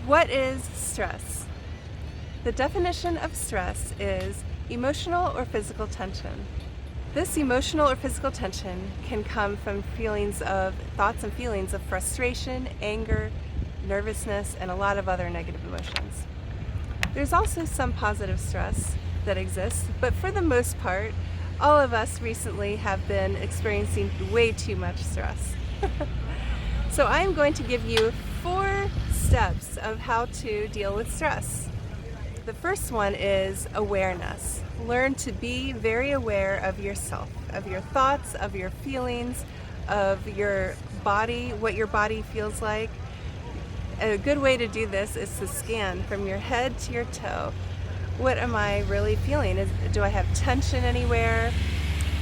What is stress? The definition of stress is emotional or physical tension. This emotional or physical tension can come from thoughts and feelings of frustration, anger, nervousness, and a lot of other negative emotions. There's also some positive stress that exists, but for the most part, all of us recently have been experiencing way too much stress. So I'm going to give you 4 steps of how to deal with stress. The first one is awareness. Learn to be very aware of yourself, of your thoughts, of your feelings, of your body, what your body feels like. A good way to do this is to scan from your head to your toe. What am I really feeling? Do I have tension anywhere?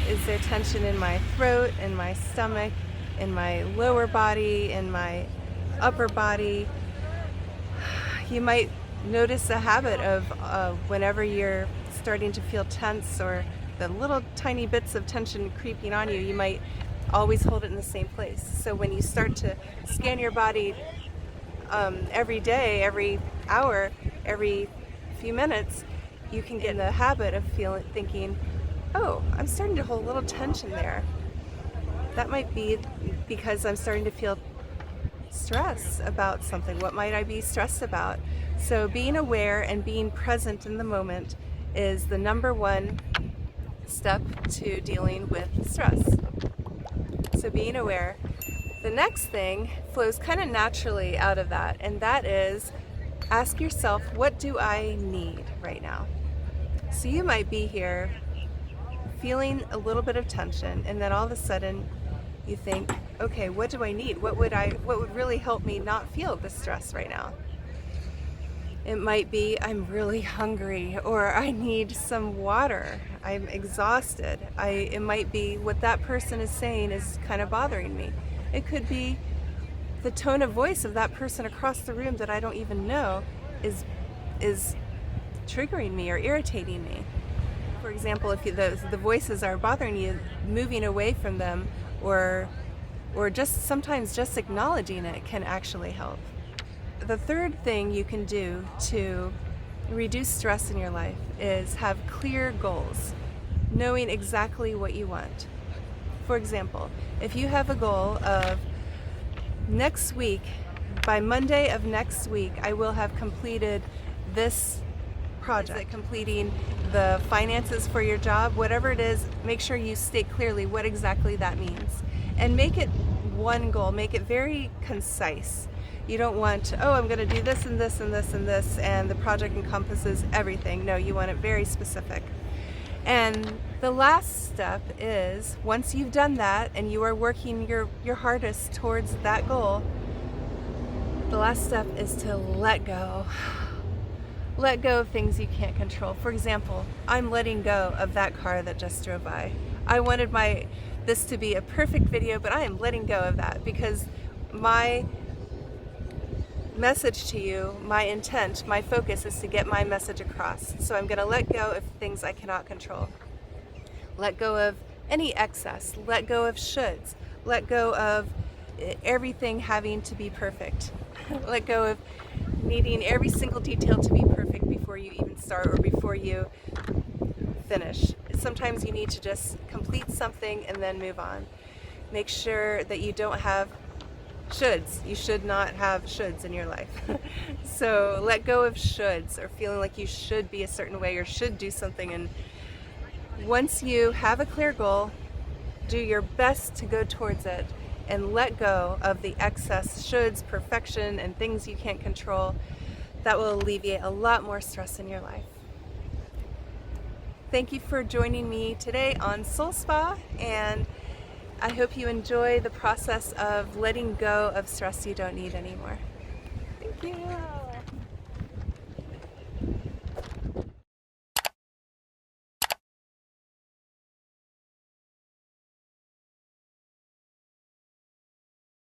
Is there tension in my throat, in my stomach, in my lower body, in my upper body? You might notice a habit of whenever you're starting to feel tense or the little tiny bits of tension creeping on you, you might always hold it in the same place. So when you start to scan your body every day, every hour, every few minutes, you can get in the habit of thinking, oh, I'm starting to hold a little tension there. That might be because I'm starting to feel stress about something. What might I be stressed about? So being aware and being present in the moment is the number one step to dealing with stress. So being aware. The next thing flows kind of naturally out of that, and that is ask yourself, what do I need right now? So you might be here feeling a little bit of tension, and then all of a sudden you think, okay, what do I need? What would really help me not feel the stress right now? It might be I'm really hungry, or I need some water. I'm exhausted. It might be what that person is saying is kind of bothering me. It could be the tone of voice of that person across the room that I don't even know is triggering me or irritating me. For example, if the voices are bothering you, moving away from them or just sometimes just acknowledging it can actually help. The third thing you can do to reduce stress in your life is have clear goals, knowing exactly what you want. For example, if you have a goal of next week, by Monday of next week, I will have completed this project, completing the finances for your job, whatever it is, make sure you state clearly what exactly that means. And make it one goal, make it very concise. You don't want, oh, I'm going to do this and this and this and this, and the project encompasses everything. No, you want it very specific. And the last step is, once you've done that and you are working your hardest towards that goal, the last step is to let go. Let go of things you can't control. For example, I'm letting go of that car that just drove by. I wanted this to be a perfect video, but I am letting go of that because my message to you, my intent, my focus is to get my message across. So I'm going to let go of things I cannot control. Let go of any excess. Let go of shoulds. Let go of everything having to be perfect. Let go of needing every single detail to be perfect before you even start or before you finish. Sometimes you need to just complete something and then move on. Make sure that you don't have shoulds. You should not have shoulds in your life. So let go of shoulds or feeling like you should be a certain way or should do something. And once you have a clear goal, do your best to go towards it and let go of the excess shoulds, perfection, and things you can't control. That will alleviate a lot more stress in your life. Thank you for joining me today on Soul Spa, and I hope you enjoy the process of letting go of stress you don't need anymore. Thank you.